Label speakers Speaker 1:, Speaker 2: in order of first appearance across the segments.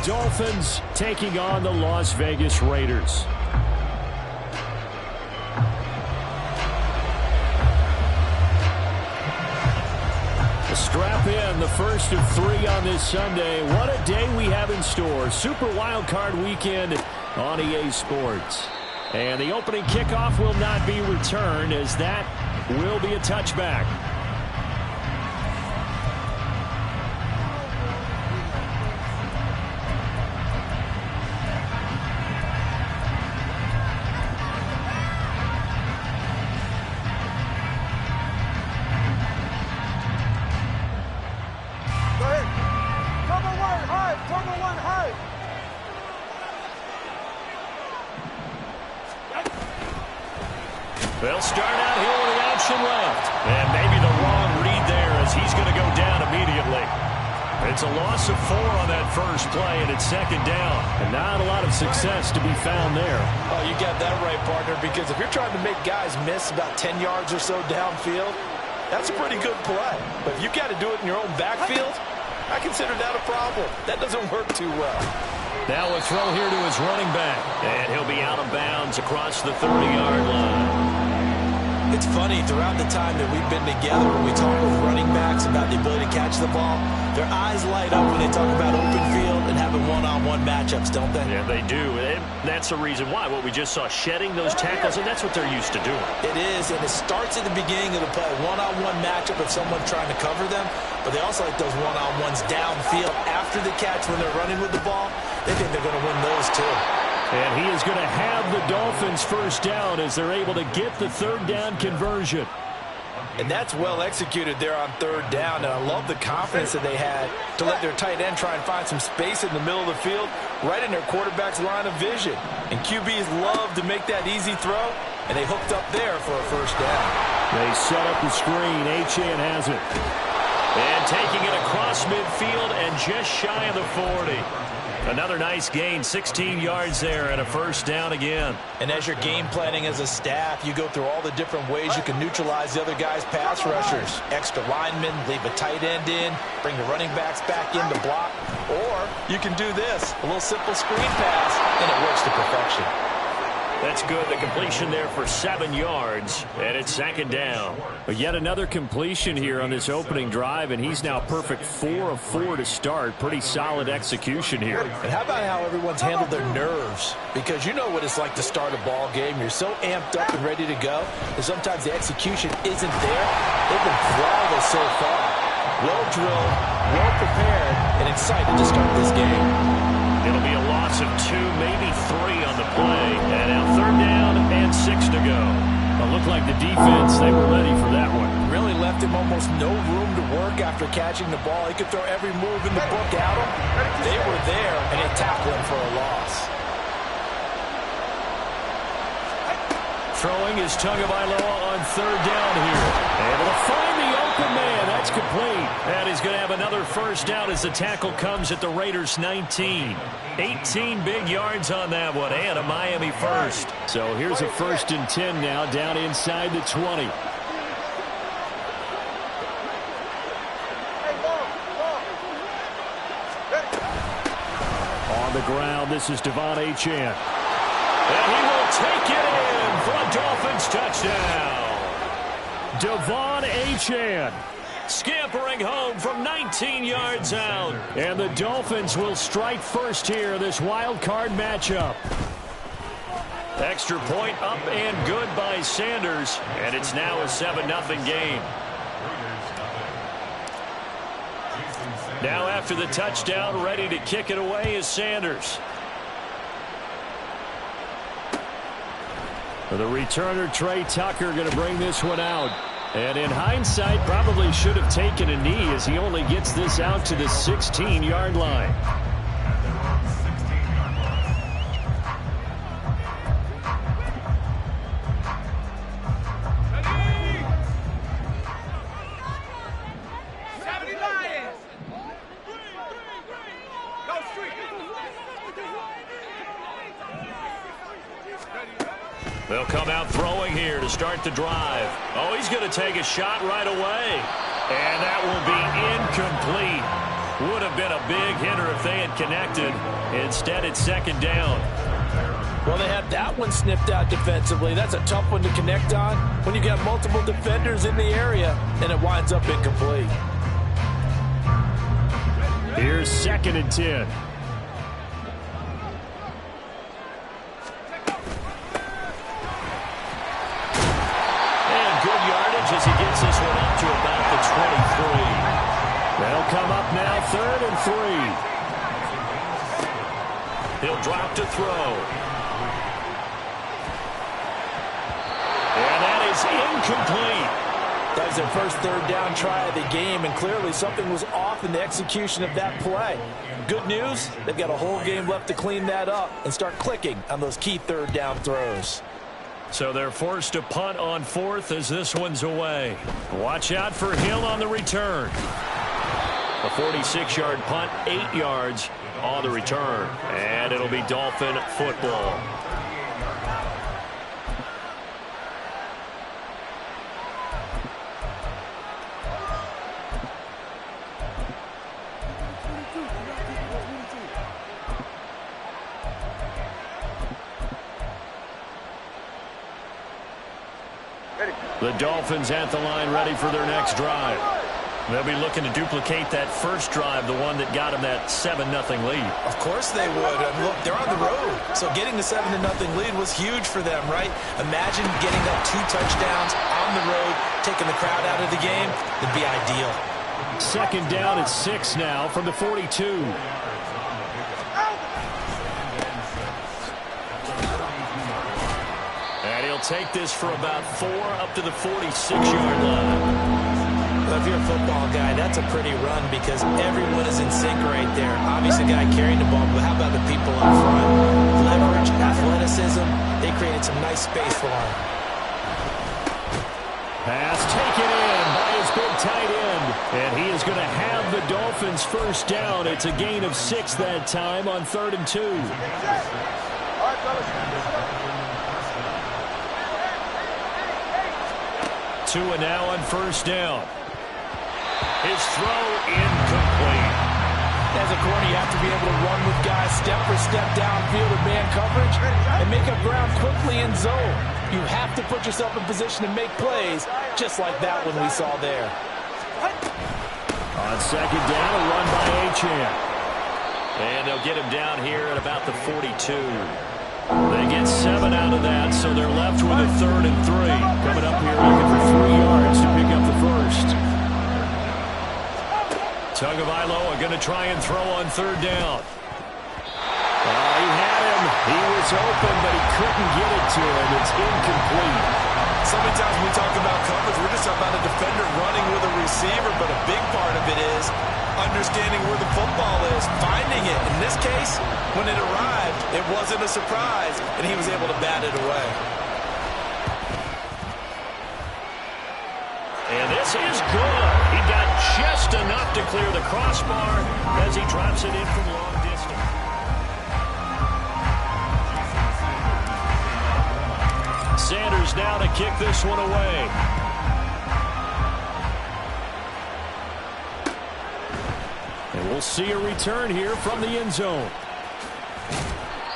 Speaker 1: Dolphins taking on the Las Vegas Raiders. Strap in, the first of 3 on this Sunday. What a day we have in store. Super Wild Card Weekend on EA Sports. And the opening kickoff will not be returned, as that will be a touchback. They'll start out here with the option left. And maybe the wrong read there, as he's going to go down immediately. It's a loss of 4 on that first play, and it's second down. And not a lot of success to be found there.
Speaker 2: Oh, you got that right, partner, because if you're trying to make guys miss about 10 yards or so downfield, that's a pretty good play. But if you've got to do it in your own backfield, I consider that a problem. That doesn't work too well.
Speaker 1: Now a throw here to his running back. And he'll be out of bounds across the 30-yard line.
Speaker 2: It's funny, throughout the time that we've been together, when we talk with running backs about the ability to catch the ball, their eyes light up when they talk about open field and having one-on-one matchups, don't they?
Speaker 1: Yeah, they do. And that's the reason why. What we just saw, shedding those tackles, and that's what they're used to doing.
Speaker 2: It is, and it starts at the beginning of the play. One-on-one matchup if someone's trying to cover them, but they also like those one-on-ones downfield after the catch when they're running with the ball. They think they're going to win those too.
Speaker 1: And he is going to have the Dolphins first down as they're able to get the third down conversion.
Speaker 2: And that's well executed there on third down. And I love the confidence that they had to let their tight end try and find some space in the middle of the field, right in their quarterback's line of vision. And QBs love to make that easy throw, and they hooked up there for a first down.
Speaker 1: They set up the screen. Achane has it. And taking it across midfield and just shy of the 40. Another nice gain, 16 yards there, and a first down again.
Speaker 2: And as you're game planning as a staff, you go through all the different ways you can neutralize the other guy's pass rushers. Extra linemen, leave a tight end in, bring the running backs back in to block. Or you can do this, a little simple screen pass, and it works to perfection.
Speaker 1: That's good. The completion there for 7 yards, and it's second down. But yet another completion here on this opening drive, and he's now perfect 4 of 4 to start. Pretty solid execution here.
Speaker 2: And how about how everyone's handled their nerves? Because you know what it's like to start a ball game. You're so amped up and ready to go, and sometimes the execution isn't there. They've been flawless so far. Well drilled, well prepared, and excited to start this game.
Speaker 1: It'll be a loss of 2, maybe 3 on the play. And now third down and 6 to go. It looked like the defense, they were ready for that one.
Speaker 2: Really left him almost no room to work after catching the ball. He could throw every move in the book at him. They were there, and they tackled him for a loss.
Speaker 1: Throwing is Tagovailoa on third down here. Able to find the open man. That's complete. And he's going to have another first down as the tackle comes at the Raiders' 19. 18 big yards on that one, and a Miami first. So here's a 1st and 10 now, down inside the 20. On the ground, this is Devon Achane. And he will take it in for a Dolphins touchdown. Devon Achane scampering home from 19 yards out. And the Dolphins will strike first here, this wild card matchup. Extra point up and good by Sanders. And it's now a 7-0 game. Now after the touchdown, ready to kick it away is Sanders. For the returner, Trey Tucker, going to bring this one out. And in hindsight, probably should have taken a knee as he only gets this out to the 16-yard line. They'll come out throwing here to start the drive. Oh, he's going to take a shot right away. And that will be incomplete. Would have been a big hitter if they had connected. Instead, it's second down.
Speaker 2: Well, they had that one snipped out defensively. That's a tough one to connect on when you got multiple defenders in the area, and it winds up incomplete.
Speaker 1: Here's 2nd and 10. And good yardage as he gets this one up to about the 23. They'll come up now 3rd and 3. He'll drop to throw. And that is incomplete.
Speaker 2: That was their first 3rd down try of the game, and clearly something was off in the execution of that play. Good news, they've got a whole game left to clean that up and start clicking on those key 3rd down throws.
Speaker 1: So they're forced to punt on 4th as this one's away. Watch out for Hill on the return. A 46-yard punt, 8 yards on the return. And it'll be Dolphin football. The Dolphins at the line ready for their next drive. They'll be looking to duplicate that first drive, the one that got them that 7-0 lead.
Speaker 2: Of course they would. Look, they're on the road, so getting the 7-0 lead was huge for them, right? Imagine getting up 2 touchdowns on the road, taking the crowd out of the game. It'd be ideal.
Speaker 1: 2nd down at 6 now from the 42. And he'll take this for about 4 up to the 46-yard line.
Speaker 2: Well, if you're a football guy, that's a pretty run because everyone is in sync right there. Obviously, the guy carrying the ball, but how about the people up front? Leverage, athleticism, they created some nice space for him.
Speaker 1: Pass taken in by his big tight end. And he is going to have the Dolphins first down. It's a gain of 6 that time on 3rd and 2.
Speaker 3: All right, fellas.
Speaker 1: 2 and now on first down. His throw incomplete.
Speaker 2: As a corner, you have to be able to run with guys step for step downfield in man coverage and make up ground quickly in zone. You have to put yourself in position to make plays, just like that one we saw there.
Speaker 1: On 2nd down, a run by Achane. And they'll get him down here at about the 42. They get 7 out of that, so they're left with a 3rd and 3. Coming up here looking for 3 yards to pick up the first. Tagovailoa going to try and throw on 3rd down. He had him. He was open, but he couldn't get it to him. It's incomplete.
Speaker 4: So many times when we talk about coverage, we're just talking about a defender running with a receiver, but a big part of it is understanding where the football is, finding it. In this case, when it arrived, it wasn't a surprise, and he was able to bat it away.
Speaker 1: And this is good. He got just enough to clear the crossbar as he drops it in from long distance. Sanders now to kick this one away. And we'll see a return here from the end zone.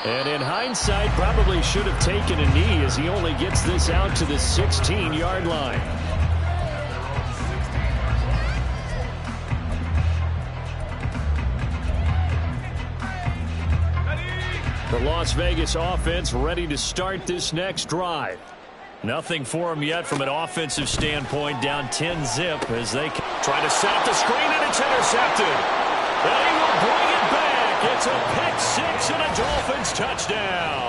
Speaker 1: And in hindsight, probably should have taken a knee as he only gets this out to the 16-yard line. The Las Vegas offense ready to start this next drive. Nothing for them yet from an offensive standpoint, down 10-zip as they try to set up the screen, and it's intercepted. And he will bring it back. It's a pick-6 and a Dolphins touchdown.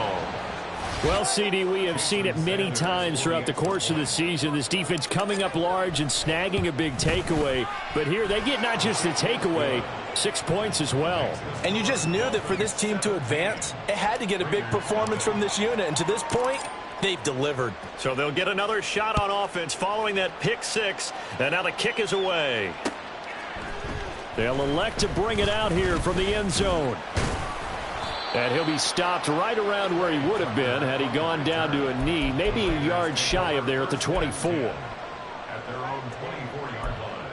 Speaker 1: Well, CD, we have seen it many times throughout the course of the season. This defense coming up large and snagging a big takeaway. But here they get not just the takeaway, 6 points as well.
Speaker 2: And you just knew that for this team to advance, it had to get a big performance from this unit. And to this point, they've delivered.
Speaker 1: So they'll get another shot on offense following that pick-6. And now the kick is away. They'll elect to bring it out here from the end zone. And he'll be stopped right around where he would have been had he gone down to a knee, maybe a yard shy of there at the 24.
Speaker 5: At their own 24-yard line.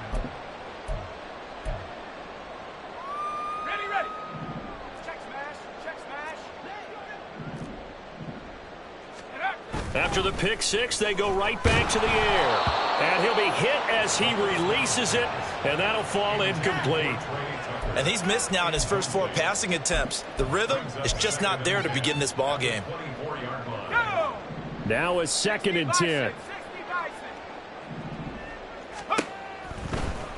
Speaker 1: After the pick six, they go right back to the air. And he'll be hit as he releases it, and that'll fall incomplete.
Speaker 4: And he's missed now in his first 4 passing attempts. The rhythm is just not there to begin this ball game.
Speaker 1: Now a 2nd and 10.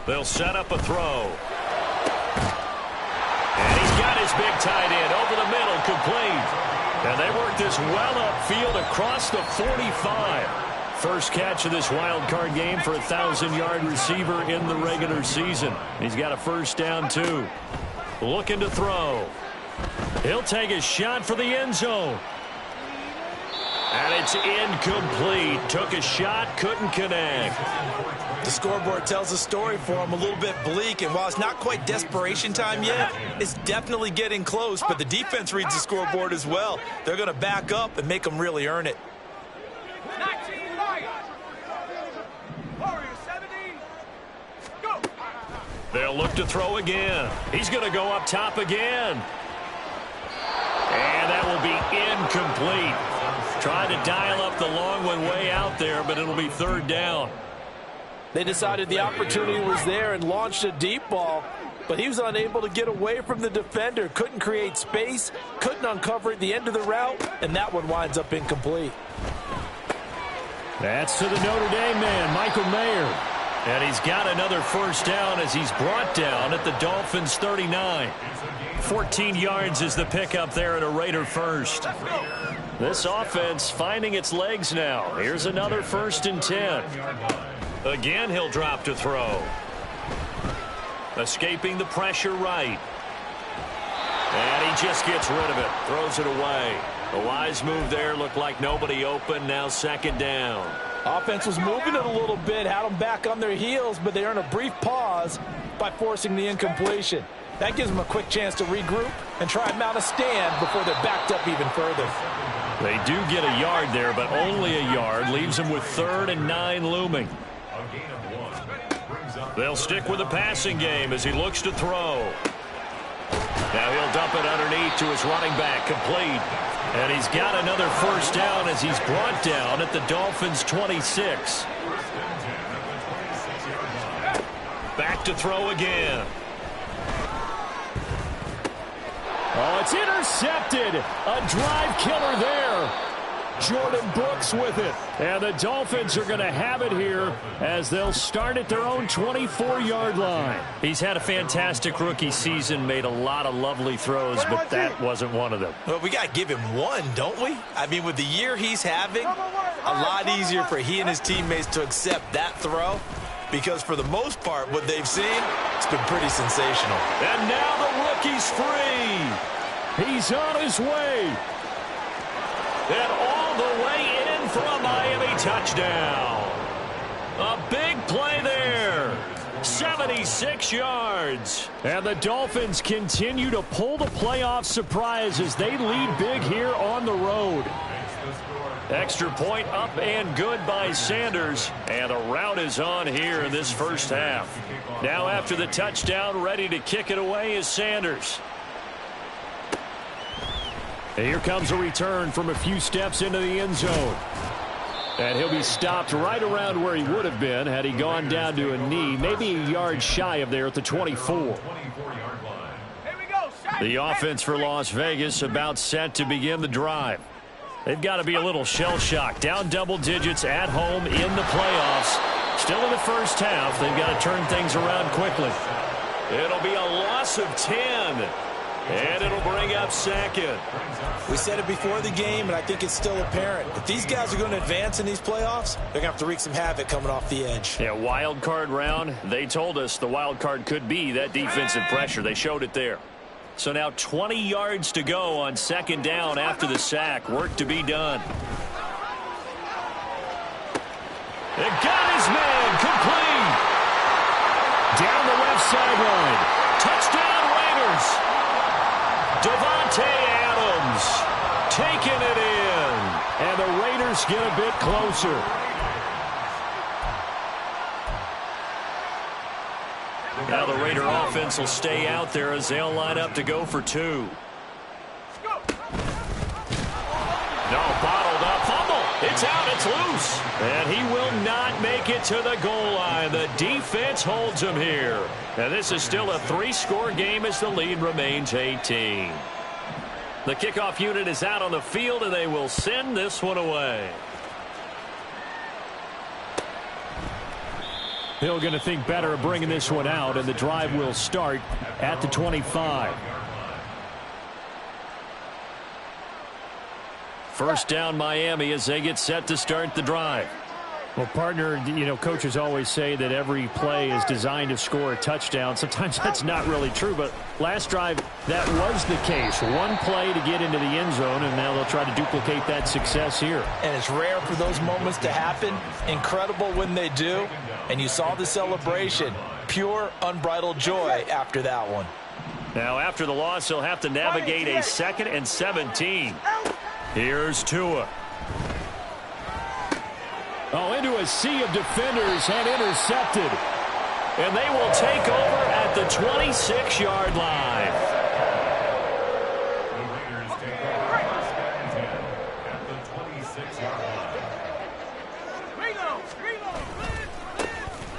Speaker 1: They'll set up a throw. And he's got his big tight end over the middle, complete. And they work this well upfield across the 45. First catch of this wild card game for a 1,000-yard receiver in the regular season. He's got a first down, too. Looking to throw. He'll take a shot for the end zone. And it's incomplete. Took a shot, couldn't connect.
Speaker 4: The scoreboard tells a story for him, a little bit bleak, and while it's not quite desperation time yet, it's definitely getting close, but the defense reads the scoreboard as well. They're going to back up and make them really earn it.
Speaker 1: They'll look to throw again. He's going to go up top again. And that will be incomplete. Trying to dial up the long one way out there, but it'll be 3rd down.
Speaker 2: They decided the opportunity was there and launched a deep ball, but he was unable to get away from the defender. Couldn't create space, couldn't uncover at the end of the route, and that one winds up incomplete.
Speaker 1: That's to the Notre Dame man, Michael Mayer. And he's got another first down as he's brought down at the Dolphins' 39. 14 yards is the pickup there at a Raider first. This offense finding its legs now. Here's another 1st and 10. Again, he'll drop to throw. Escaping the pressure right. And he just gets rid of it. Throws it away. A wise move there. Looked like nobody open. Now 2nd down.
Speaker 2: Offense was moving it a little bit, had them back on their heels, but they earn a brief pause by forcing the incompletion. That gives them a quick chance to regroup and try and mount a stand before they're backed up even further.
Speaker 1: They do get a yard there, but only a yard. Leaves them with 3rd and 9 looming. They'll stick with the passing game as he looks to throw. Now he'll dump it underneath to his running back, complete. And he's got another first down as he's brought down at the Dolphins' 26. Back to throw again. Oh, it's intercepted. A drive killer there. Jordan Brooks with it. And the Dolphins are going to have it here as they'll start at their own 24-yard line. He's had a fantastic rookie season, made a lot of lovely throws, but that wasn't one of them.
Speaker 4: Well, we got to give him one, don't we? I mean, with the year he's having, a lot easier for he and his teammates to accept that throw because for the most part, what they've seen, it's been pretty sensational.
Speaker 1: And now the rookie's free. He's on his way. And all the way in for a Miami touchdown. A big play there. 76 yards. And the Dolphins continue to pull the playoff surprise as they lead big here on the road. Extra point up and good by Sanders. And a rout is on here in this first half. Now after the touchdown, ready to kick it away is Sanders. And here comes a return from a few steps into the end zone. And he'll be stopped right around where he would have been had he gone down to a knee, maybe a yard shy of there at the 24. The offense for Las Vegas about set to begin the drive. They've got to be a little shell-shocked. Down double digits at home in the playoffs. Still in the first half. They've got to turn things around quickly. It'll be a loss of 10. And it'll bring up 2nd.
Speaker 2: We said it before the game, and I think it's still apparent. If these guys are going to advance in these playoffs, they're going to have to wreak some havoc coming off the edge.
Speaker 1: Yeah, wild card round. They told us the wild card could be that defensive pressure. They showed it there. So now 20 yards to go on 2nd down after the sack. Work to be done. It got his man complete. Down the left sideline. Touchdown Raiders. Devontae Adams taking it in. And the Raiders get a bit closer. Now the Raider offense will stay out there as they'll line up to go for 2. No, bottled up. Fumble. It's out. It's loose. And he will not make it to the goal line. The defense holds him here. And this is still a 3-score game as the lead remains 18. The kickoff unit is out on the field, and they will send this one away.
Speaker 5: Hill going to think better of bringing this one out, and the drive will start at the 25.
Speaker 1: First down, Miami, as they get set to start the drive.
Speaker 5: Well, partner, coaches always say that every play is designed to score a touchdown. Sometimes that's not really true, but last drive, that was the case. One play to get into the end zone, and now they'll try to duplicate that success here.
Speaker 2: And it's rare for those moments to happen. Incredible when they do. And you saw the celebration. Pure, unbridled joy after that one.
Speaker 1: Now, after the loss, he'll have to navigate a 2nd and 17. Here's Tua.
Speaker 5: Oh, into a sea of defenders and intercepted.
Speaker 1: And they will take over at the 26-yard line.
Speaker 6: The Raiders take over first and 10 at the 26-yard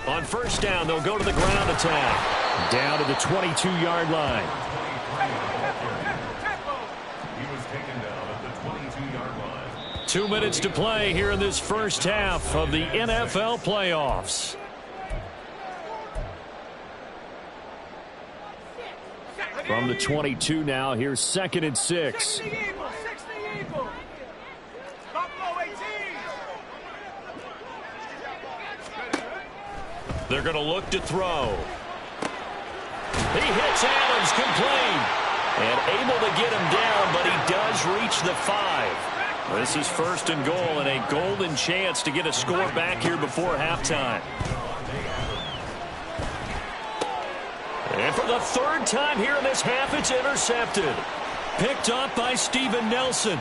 Speaker 6: line.
Speaker 1: On first down, they'll go to the ground attack.
Speaker 5: Down to the 22-yard line.
Speaker 6: He was taken down at the 22-yard line.
Speaker 1: 2 minutes to play here in this first half of the NFL playoffs.
Speaker 5: From the 22 now, here's 2nd and 6.
Speaker 1: They're going to look to throw. He hits Adams complete. And able to get him down, but he does reach the 5. This is 1st and goal, and a golden chance to get a score back here before halftime. And for the 3rd time here in this half, it's intercepted. Picked up by Steven Nelson.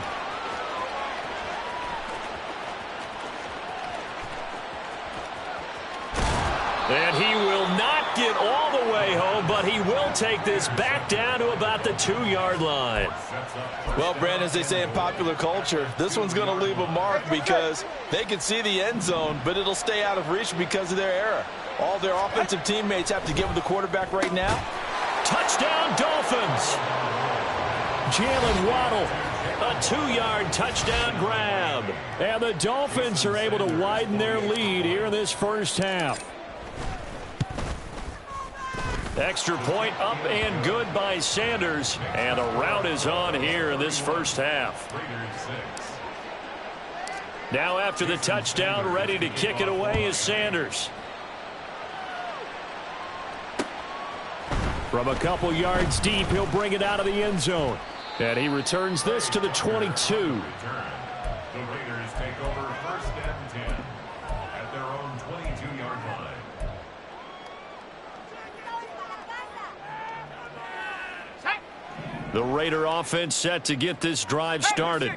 Speaker 1: And he will not get all the way home, but he will take this back down to about the 2-yard line.
Speaker 2: Well, Brandon, as they say in popular culture, this one's going to leave a mark because they can see the end zone, but it'll stay out of reach because of their error. All their offensive teammates have to give the quarterback right now.
Speaker 1: Touchdown, Dolphins. Jalen Waddle, a 2-yard touchdown grab.
Speaker 5: And the Dolphins are able to widen their lead here in this first half.
Speaker 1: Extra point up and good by Sanders. And the rout is on here in this first half. Now after the touchdown, ready to kick it away is Sanders.
Speaker 5: From a couple yards deep, he'll bring it out of the end zone. And he returns this to the 22.
Speaker 6: The Raiders take over 1st and 10 at their own 22-yard line.
Speaker 1: The Raider offense set to get this drive started.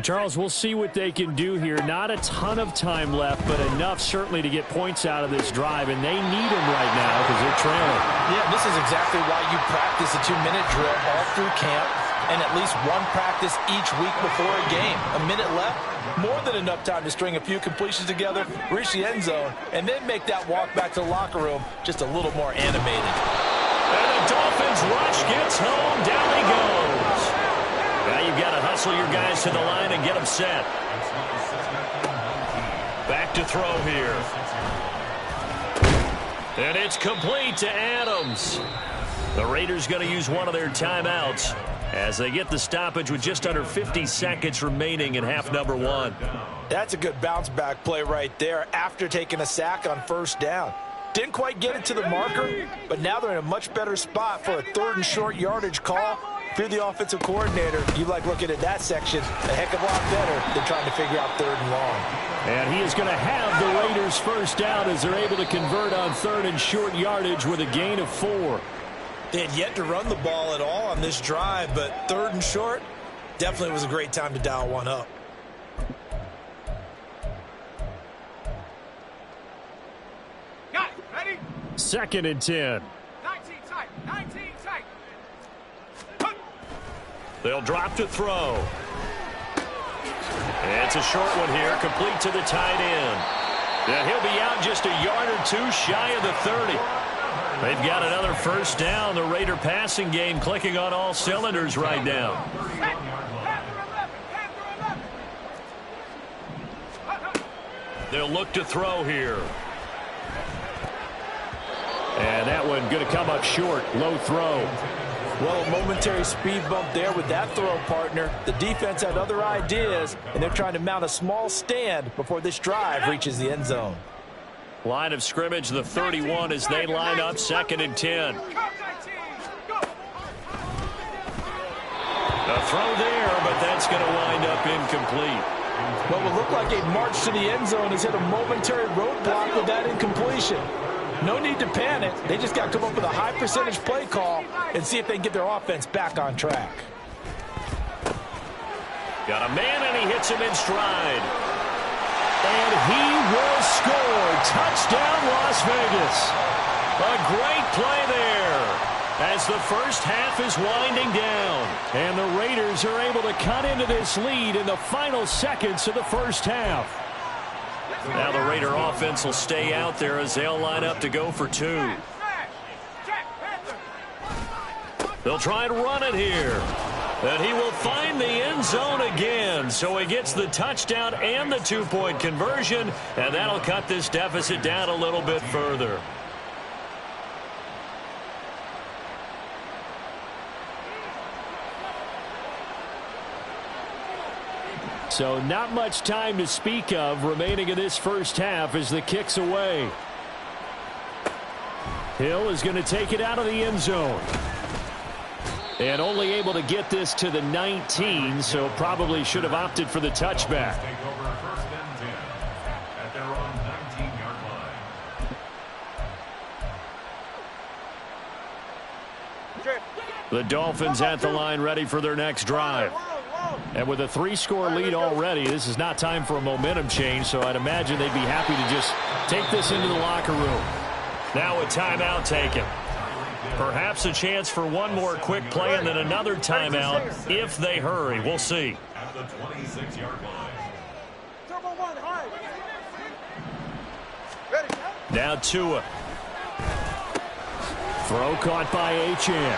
Speaker 5: Charles, we'll see what they can do here. Not a ton of time left, but enough certainly to get points out of this drive, and they need them right now because they're trailing.
Speaker 2: Yeah, this is exactly why you practice a 2-minute drill all through camp and at least one practice each week before a game. A minute left, more than enough time to string a few completions together, reach the end zone, and then make that walk back to the locker room just a little more animated.
Speaker 1: And the Dolphins rush gets home. Down he goes. Now you've got to hustle your guys to the line and get them set. Back to throw here. And it's complete to Adams. The Raiders going to use one of their timeouts as they get the stoppage with just under 50 seconds remaining in half number 1.
Speaker 2: That's a good bounce back play right there after taking a sack on 1st down. Didn't quite get it to the marker, but now they're in a much better spot for a 3rd and short yardage call. If you're the offensive coordinator, you like looking at that section a heck of a lot better than trying to figure out 3rd and long.
Speaker 5: And he is going to have the Raiders 1st down as they're able to convert on 3rd and short yardage with a gain of 4.
Speaker 2: They had yet to run the ball at all on this drive, but 3rd and short definitely was a great time to dial one up.
Speaker 3: Got it. Ready?
Speaker 5: 2nd and 10.
Speaker 3: 19 tight. 19 tight.
Speaker 1: They'll drop to throw. It's a short one here, complete to the tight end. And he'll be out just a yard or two shy of the 30. They've got another first down. The Raider passing game clicking on all cylinders right now. They'll look to throw here.
Speaker 5: And that one going to come up short. Low throw.
Speaker 2: Well, a momentary speed bump there with that throw, partner. The defense had other ideas, and they're trying to mount a small stand before this drive reaches the end zone.
Speaker 1: Line of scrimmage, the 31, as they line up 2nd and 10. A throw there, but that's going to wind up incomplete.
Speaker 2: What will look like a march to the end zone has hit a momentary roadblock with that incompletion. No need to panic. They just got to come up with a high percentage play call and see if they can get their offense back on track.
Speaker 1: Got a man, and he hits him in stride. And he will score. Touchdown, Las Vegas. A great play there as the first half is winding down.
Speaker 5: And the Raiders are able to cut into this lead in the final seconds of the first half.
Speaker 1: Now the Raider offense will stay out there as they'll line up to go for 2. They'll try and run it here. And he will find the end zone again. So he gets the touchdown and the 2-point conversion. And that'll cut this deficit down a little bit further.
Speaker 5: So not much time to speak of remaining in this first half as the kick's away. Hill is going to take it out of the end zone. And only able to get this to the 19, so probably should have opted for the touchback.
Speaker 6: Take over 1st and 10 at their own 19-yard line.
Speaker 5: The Dolphins at the line ready for their next drive. And with a 3-score lead already, this is not time for a momentum change, so I'd imagine they'd be happy to just take this into the locker room.
Speaker 1: Now a timeout taken. Perhaps a chance for one more quick play and then another timeout if they hurry. We'll see.
Speaker 6: At the 26-yard line.
Speaker 1: Now Tua.
Speaker 5: Throw caught by Achane.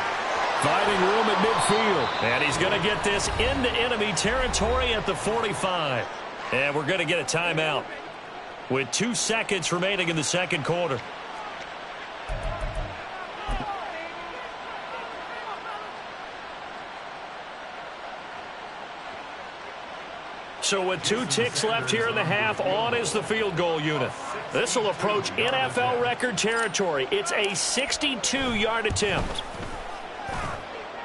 Speaker 5: Finding room at midfield.
Speaker 1: And he's going to get this into enemy territory at the 45. And we're going to get a timeout with 2 seconds remaining in the second quarter. So with 2 ticks left here in the half, on is the field goal unit. This will approach NFL record territory. It's a 62-yard attempt.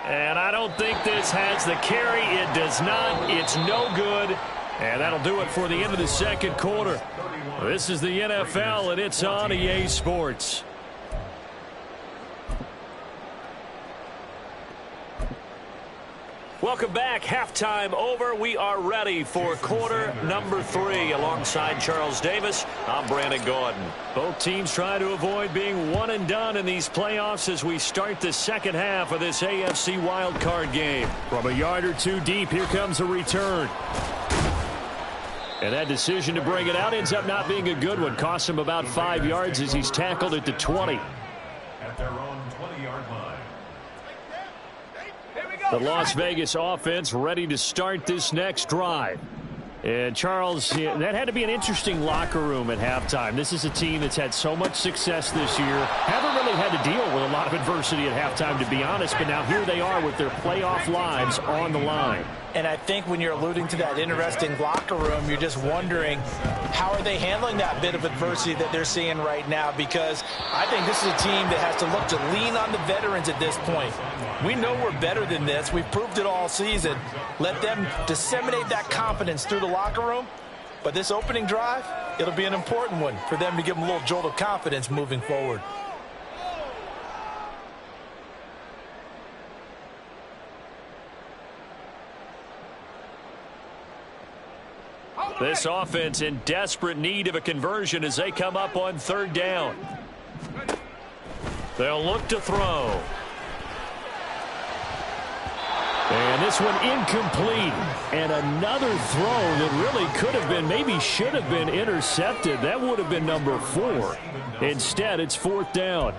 Speaker 1: And I don't think this has the carry. It does not. It's no good. And that'll do it for the end of the second quarter. This is the NFL, and it's on EA Sports. Welcome back. Halftime over. We are ready for quarter number 3. Alongside Charles Davis, I'm Brandon Gordon.
Speaker 5: Both teams try to avoid being one and done in these playoffs as we start the second half of this AFC wildcard game. From a yard or 2 deep, here comes a return. And that decision to bring it out ends up not being a good one. Costs him about 5 yards as he's tackled at the 20.
Speaker 6: At their own 20-yard line.
Speaker 5: The Las Vegas offense ready to start this next drive. And Charles, that had to be an interesting locker room at halftime. This is a team that's had so much success this year. Haven't really had to deal with a lot of adversity at halftime, to be honest. But now here they are with their playoff lives on the line.
Speaker 2: And I think when you're alluding to that interesting locker room, you're just wondering how are they handling that bit of adversity that they're seeing right now, because I think this is a team that has to look to lean on the veterans at this point. We know we're better than this. We've proved it all season. Let them disseminate that confidence through the locker room. But this opening drive, it'll be an important one for them to give them a little jolt of confidence moving forward.
Speaker 1: This offense in desperate need of a conversion as they come up on 3rd down. They'll look to throw.
Speaker 5: And this one incomplete. And another throw that really could have been, maybe should have been intercepted. That would have been number 4. Instead, it's 4th down.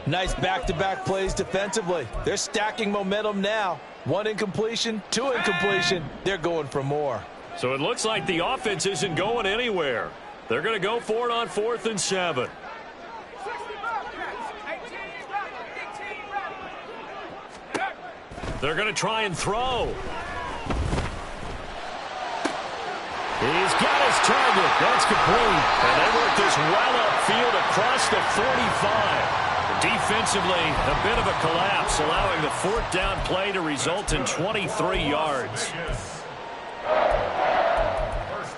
Speaker 2: Nice back-to-back plays defensively. They're stacking momentum now. 1 incompletion, 2 incompletion. They're going for more.
Speaker 1: So it looks like the offense isn't going anywhere. They're going to go for it on 4th and 7. They're going to try and throw.
Speaker 5: He's got his target. That's complete.
Speaker 1: And they work this well upfield across the 45. Defensively, a bit of a collapse, allowing the 4th down play to result in 23 yards.
Speaker 6: First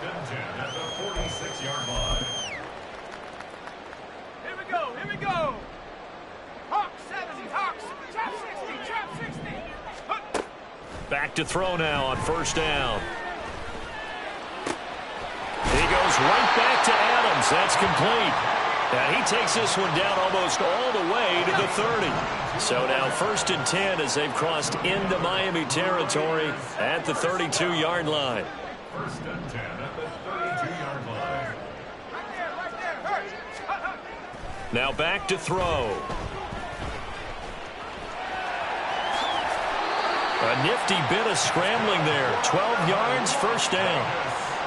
Speaker 6: and 10 at the 46-yard line.
Speaker 3: Here we go, here we go. Hawk 70, Hawks, trap 60, trap 60.
Speaker 1: Back to throw now on 1st down. He goes right back to Adams. That's complete. And he takes this one down almost all the way to the 30. So now 1st and 10 as they've crossed into Miami territory at the 32-yard line.
Speaker 6: First and 10 at the 32-yard line.
Speaker 3: Right there.
Speaker 1: Now back to throw. A nifty bit of scrambling there. 12 yards, 1st down.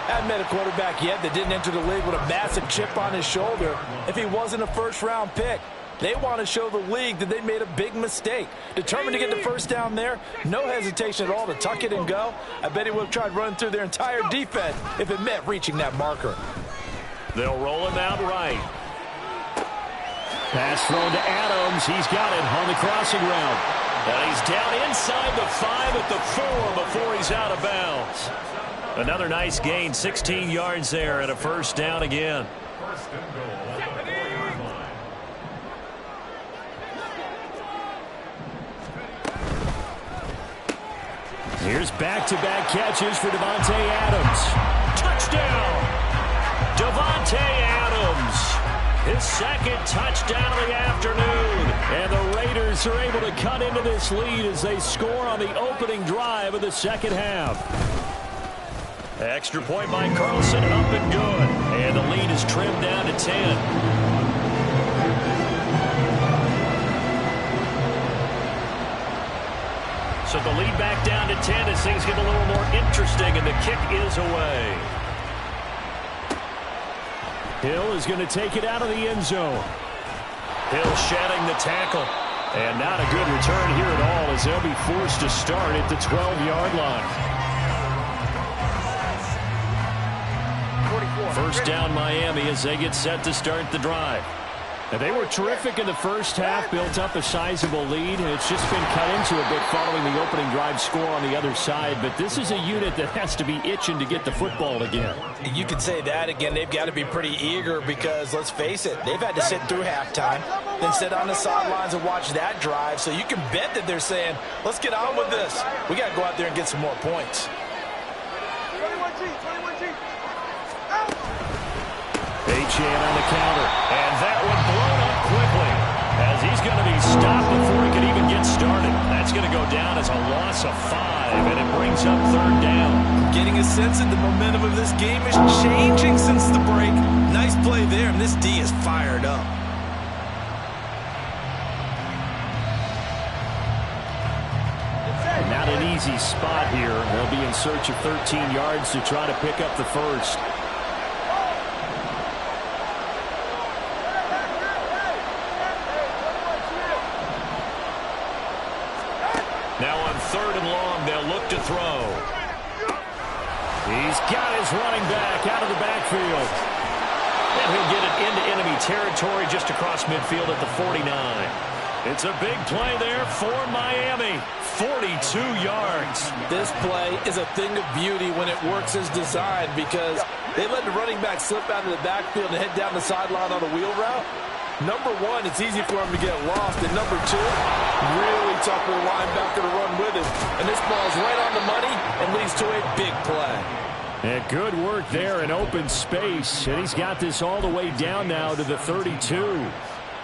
Speaker 2: Haven't met a quarterback yet that didn't enter the league with a massive chip on his shoulder if he wasn't a first-round pick. They want to show the league that they made a big mistake. Determined to get the 1st down there, no hesitation at all to tuck it and go. I bet he would have tried running through their entire defense if it meant reaching that marker.
Speaker 1: They'll roll him out right.
Speaker 5: Pass thrown to Adams. He's got it on the crossing route.
Speaker 1: And he's down inside the 5 at the 4 before he's out of bounds. Another nice gain, 16 yards there and a 1st down again.
Speaker 6: First and goal at the 4-yard line.
Speaker 5: Here's back-to-back catches for Davante Adams.
Speaker 1: Touchdown! Davante Adams. His 2nd touchdown of the afternoon.
Speaker 5: And the Raiders are able to cut into this lead as they score on the opening drive of the 2nd half.
Speaker 1: Extra point by Carlson, up and good. And the lead is trimmed down to 10. So the lead back down to 10 as things get a little more interesting, and the kick is away.
Speaker 5: Hill is going to take it out of the end zone.
Speaker 1: Hill shedding the tackle.
Speaker 5: And not a good return here at all as they'll be forced to start at the 12-yard line.
Speaker 1: 1st down Miami as they get set to start the drive.
Speaker 5: And they were terrific in the 1st half, built up a sizable lead, and it's just been cut into a bit following the opening drive score on the other side. But this is a unit that has to be itching to get the football again.
Speaker 2: You could say that again. They've got to be pretty eager because, let's face it, they've had to sit through halftime, then sit on the sidelines and watch that drive. So you can bet that they're saying, let's get on with this. We got to go out there and get some more points.
Speaker 3: 21G.
Speaker 5: Achane on the counter.
Speaker 1: And that one blown up quickly as he's going to be stopped before he can even get started. That's going to go down as a loss of 5, and it brings up 3rd down.
Speaker 2: Getting a sense that the momentum of this game is changing since the break. Nice play there, and this D is fired up.
Speaker 5: Not an easy spot here. They'll be in search of 13 yards to try to pick up the 1st.
Speaker 1: Now on 3rd and long, they'll look to throw.
Speaker 5: He's got his running back out of the backfield.
Speaker 1: And he'll get it into enemy territory just across midfield at the 49. It's a big play there for Miami. 42 yards.
Speaker 2: This play is a thing of beauty when it works as designed because they let the running back slip out of the backfield and head down the sideline on a wheel route. Number one, it's easy for him to get lost. And number two, really tough for the linebacker to run with him. And this ball's right on the money and leads to a big play.
Speaker 5: And good work there in open space. And he's got this all the way down now to the 32.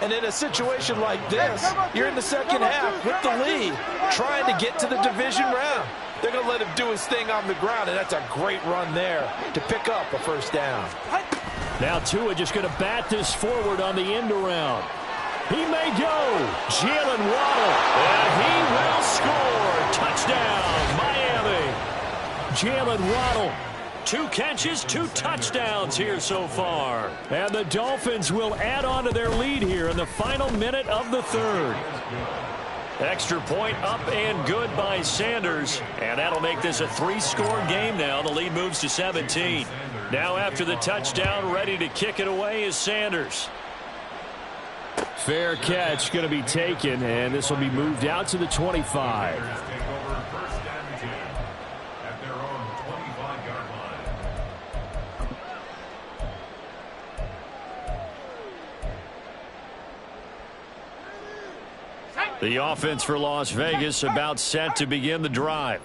Speaker 2: And in a situation like this, you're in the second half with the lead, trying to get to the division round. They're going to let him do his thing on the ground, and that's a great run there to pick up a first down.
Speaker 5: Now Tua just going to bat this forward on the end around. He may go. Jalen Waddle. And he will score. Touchdown, Miami. Jalen Waddle. 2 catches, 2 touchdowns here so far. And the Dolphins will add on to their lead here in the final minute of the third. Extra point up and good by Sanders. And that'll make this a 3-score game now. The lead moves to 17. Now after the touchdown, ready to kick it away is Sanders. Fair catch going to be taken, and this will be moved out to the 25. The offense for Las Vegas about set to begin the drive.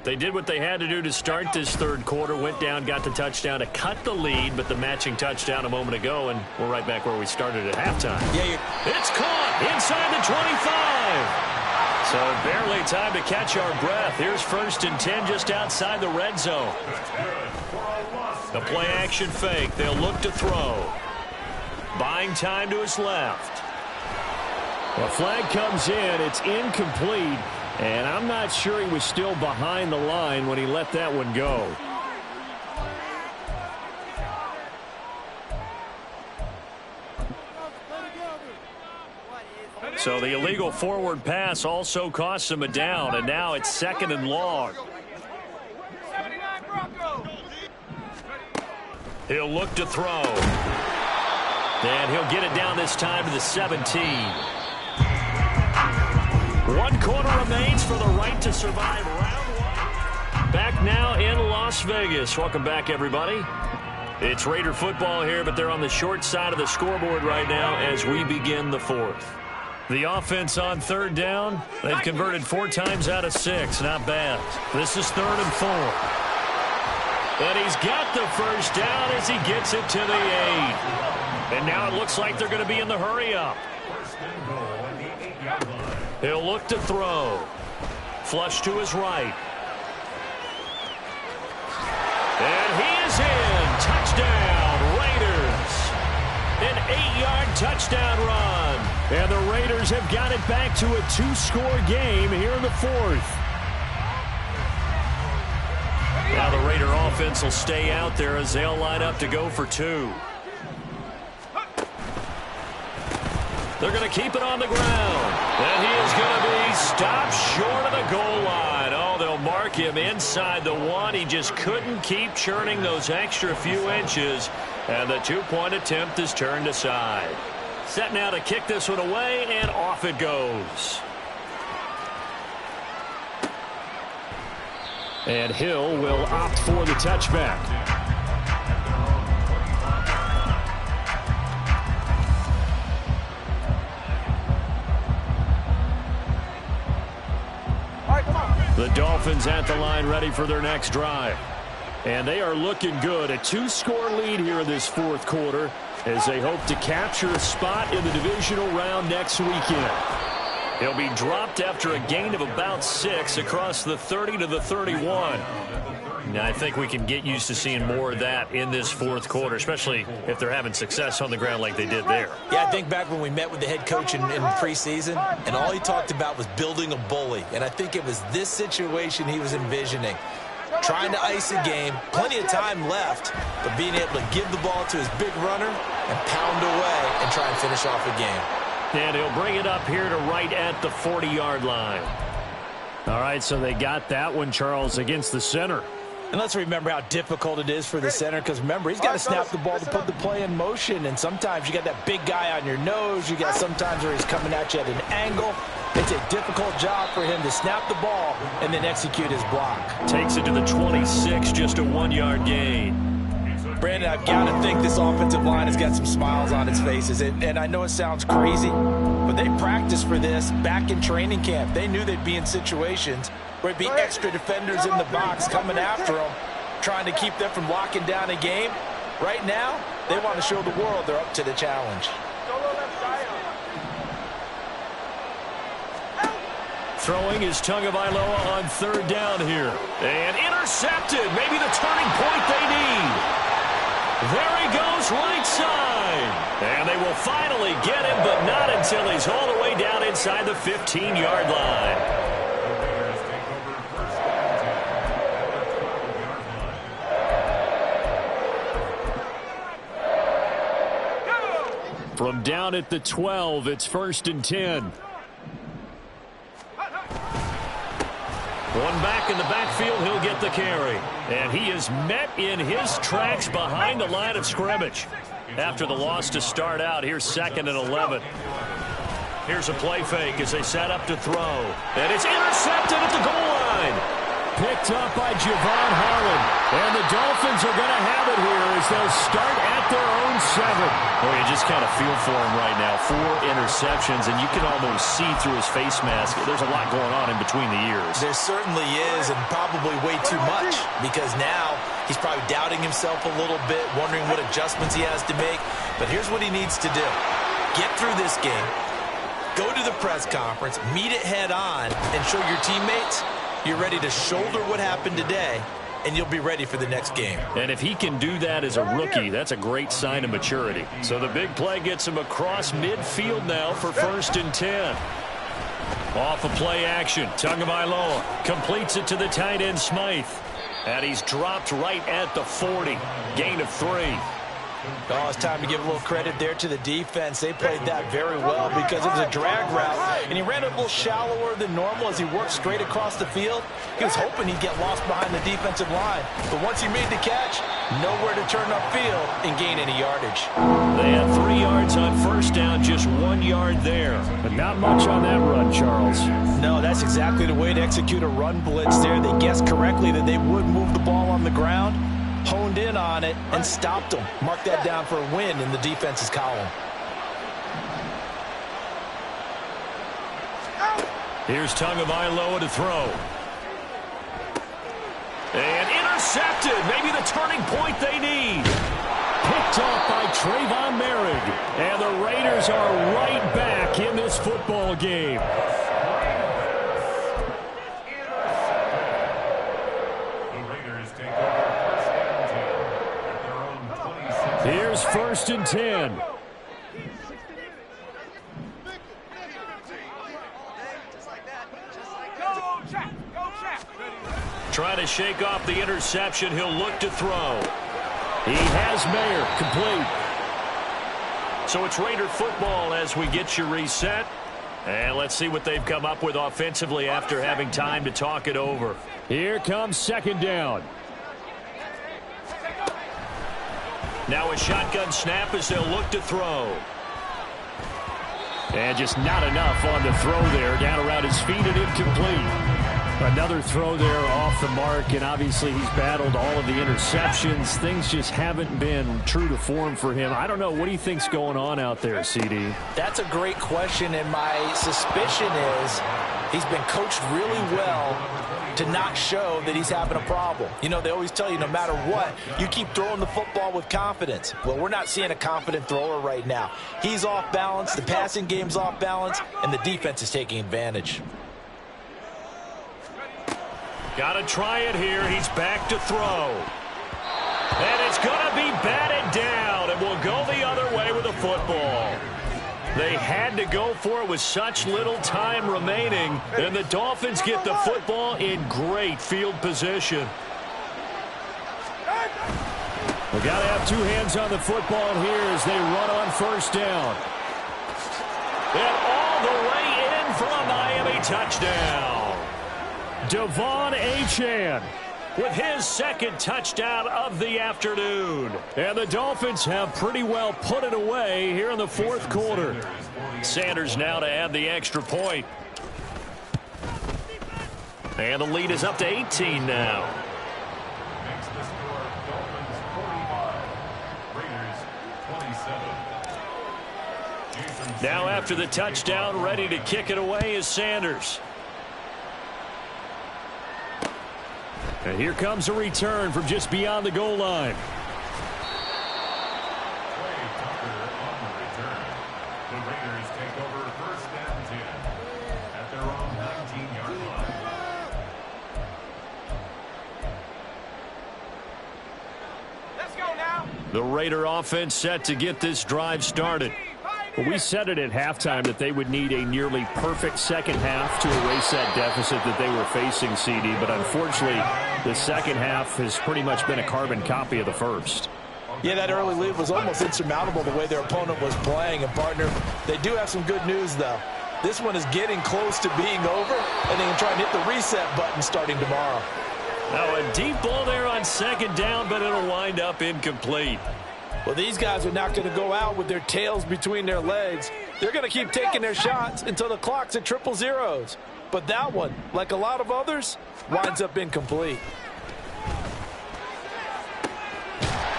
Speaker 5: They did what they had to do to start this third quarter, went down, got the touchdown to cut the lead, but the matching touchdown a moment ago, and we're right back where we started at halftime.
Speaker 2: Yeah,
Speaker 5: it's caught inside the 25. So barely time to catch our breath. Here's 1st and 10 just outside the red zone. The play action fake. They'll look to throw. Buying time to his left. The flag comes in. It's incomplete. And I'm not sure he was still behind the line when he let that one go. So the illegal forward pass also costs him a down, and now it's 2nd and long. He'll look to throw. And he'll get it down this time to the 17. 1 quarter remains for the right to survive round 1. Back now in Las Vegas. Welcome back, everybody. It's Raider football here, but they're on the short side of the scoreboard right now as we begin the 4th. The offense on 3rd down. They've converted 4 times out of 6. Not bad. This is 3rd and 4. And he's got the first down as he gets it to the 8. And now it looks like they're going to be in the hurry-up. He'll look to throw. Flush to his right. And he is in. Touchdown, Raiders. An 8-yard touchdown run. And the Raiders have got it back to a 2-score game here in the 4th. Now the Raider offense will stay out there as they'll line up to go for 2. They're going to keep it on the ground. And he is going to be stopped short of the goal line. Oh, they'll mark him inside the 1. He just couldn't keep churning those extra few inches. And the 2-point attempt is turned aside. Set now to kick this one away, and off it goes. And Hill will opt for the touchback. The Dolphins at the line ready for their next drive. And they are looking good. A 2-score lead here in this 4th quarter as they hope to capture a spot in the divisional round next weekend. He'll be dropped after a gain of about 6 across the 30 to the 31. Now, I think we can get used to seeing more of that in this 4th quarter, especially if they're having success on the ground like they did there.
Speaker 2: Yeah, I think back when we met with the head coach in preseason, and all he talked about was building a bully. And I think it was this situation he was envisioning. Trying to ice a game, plenty of time left, but being able to give the ball to his big runner and pound away and try and finish off a game.
Speaker 5: And he'll bring it up here to right at the 40-yard line. All right, so they got that one, Charles, against the center.
Speaker 2: And let's remember how difficult it is for the center, because remember, he's got to snap the ball to put the play in motion, and sometimes you got that big guy on your nose. You got sometimes where he's coming at you at an angle. It's a difficult job for him to snap the ball and then execute his block.
Speaker 5: Takes it to the 26, just a 1-yard gain.
Speaker 2: Brandon, I've got to think this offensive line has got some smiles on its faces. And I know it sounds crazy, but they practiced for this back in training camp. They knew they'd be in situations where it'd be extra defenders in the box coming after them, trying to keep them from locking down a game. Right now, they want to show the world they're up to the challenge.
Speaker 3: Solo left side.
Speaker 1: Throwing is Tagovailoa on third down here. And intercepted. Maybe the turning point they need. There he goes, right side. And they will finally get him, but not until he's all the way down inside the 15-yard line. From down at the 12, it's 1st and 10. One back in the backfield, he'll get the carry. And he is met in his tracks behind the line of scrimmage. After the loss to start out, here's 2nd and 11. Here's a play fake as they set up to throw. And it's intercepted at the goal line. Picked up by Javon Holland. And the Dolphins are going to have it here as they'll start at their own 7. Boy, you just kind of feel for him right now. 4 interceptions, and you can almost see through his face mask. There's a lot going on in between the ears.
Speaker 2: There certainly is, and probably way too much, because now he's probably doubting himself a little bit, wondering what adjustments he has to make. But here's what he needs to do. Get through this game, go to the press conference, meet it head on, and show your teammates you're ready to shoulder what happened today, and you'll be ready for the next game.
Speaker 1: And if he can do that as a rookie, that's a great sign of maturity. So the big play gets him across midfield now for 1st and 10. Off of play action, Tagovailoa completes it to the tight end Smythe. And he's dropped right at the 40. Gain of 3.
Speaker 2: Oh, it's time to give a little credit there to the defense. They played that very well because it was a drag route, and he ran a little shallower than normal as he worked straight across the field. He was hoping he'd get lost behind the defensive line, but once he made the catch, nowhere to turn upfield and gain any yardage.
Speaker 1: They had 3 yards on 1st down, just 1 yard there.
Speaker 5: But not much on that run, Charles.
Speaker 2: No, that's exactly the way to execute a run blitz there. They guessed correctly that they would move the ball on the ground, honed in on it, and stopped them. Mark that down for a win in the defense's column.
Speaker 1: Here's Tagovailoa to throw. And intercepted. Maybe the turning point they need.
Speaker 5: Picked off by Trayvon Merrick. And the Raiders are right back in this football game. Here's 1st and 10.
Speaker 1: Trying to shake off the interception. He'll look to throw. He has Mayer complete. So it's Raider football as we get you reset. And let's see what they've come up with offensively after having time to talk it over.
Speaker 5: Here comes 2nd down.
Speaker 1: Now a shotgun snap as they'll look to throw.
Speaker 5: And just not enough on the throw there. Down around his feet and incomplete. Another throw there off the mark, and obviously he's battled all of the interceptions. Things just haven't been true to form for him. I don't know. What do you think's going on out there, CD?
Speaker 2: That's a great question, and my suspicion is he's been coached really well to not show that he's having a problem. You know, they always tell you no matter what, you keep throwing the football with confidence. Well, we're not seeing a confident thrower right now. He's off balance, the passing game's off balance, and the defense is taking advantage.
Speaker 1: Got to try it here. He's back to throw. And it's going to be batted down, and will go the other way with the football. They had to go for it with such little time remaining, and the Dolphins get the football in great field position.
Speaker 5: We got to have 2 hands on the football here as they run on 1st down.
Speaker 1: And all the way in for a Miami touchdown.
Speaker 5: Devon Achane
Speaker 1: with his 2nd touchdown of the afternoon.
Speaker 5: And the Dolphins have pretty well put it away here in the 4th quarter.
Speaker 1: Sanders now to add the extra point. And the lead is up to 18 now. Now after the touchdown, ready to kick it away is Sanders.
Speaker 5: And here comes a return from just beyond the goal line.
Speaker 6: The Raiders take over 1st and 10 at their own 19-yard
Speaker 1: The Raider offense set to get this drive started.
Speaker 5: Well, we said it at halftime that they would need a nearly perfect second half to erase that deficit that they were facing, CD. But unfortunately, the second half has pretty much been a carbon copy of the first.
Speaker 2: Yeah, that early lead was almost insurmountable the way their opponent was playing. And, partner, they do have some good news, though. This one is getting close to being over, and they can try and hit the reset button starting tomorrow.
Speaker 1: Now a deep ball there on second down, but it'll wind up incomplete.
Speaker 2: Well, these guys are not going to go out with their tails between their legs. They're going to keep taking their shots until the clock's at 0-0. But that one, like a lot of others, winds up incomplete.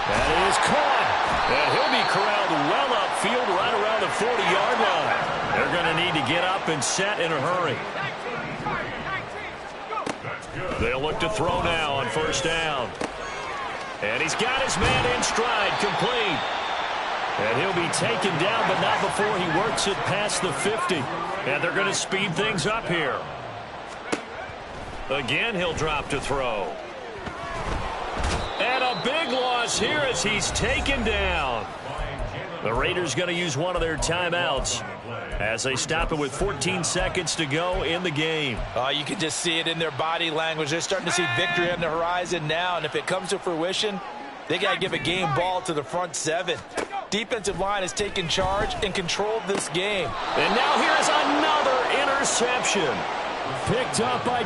Speaker 1: That is caught. And he'll be corralled well upfield right around the 40-yard line. They're going to need to get up and set in a hurry. They'll look to throw now on first down. And he's got his man in stride, complete. And he'll be taken down, but not before he works it past the 50. And they're going to speed things up here. Again, he'll drop to throw. And a big loss here as he's taken down. The Raiders going to use one of their timeouts as they stop it with 14 seconds to go in the game.
Speaker 2: You can just see it in their body language. They're starting to see victory on the horizon now, and if it comes to fruition, they got to give a game ball to the front seven. Defensive line has taken charge and controlled this game.
Speaker 1: And now here's another interception. Picked up by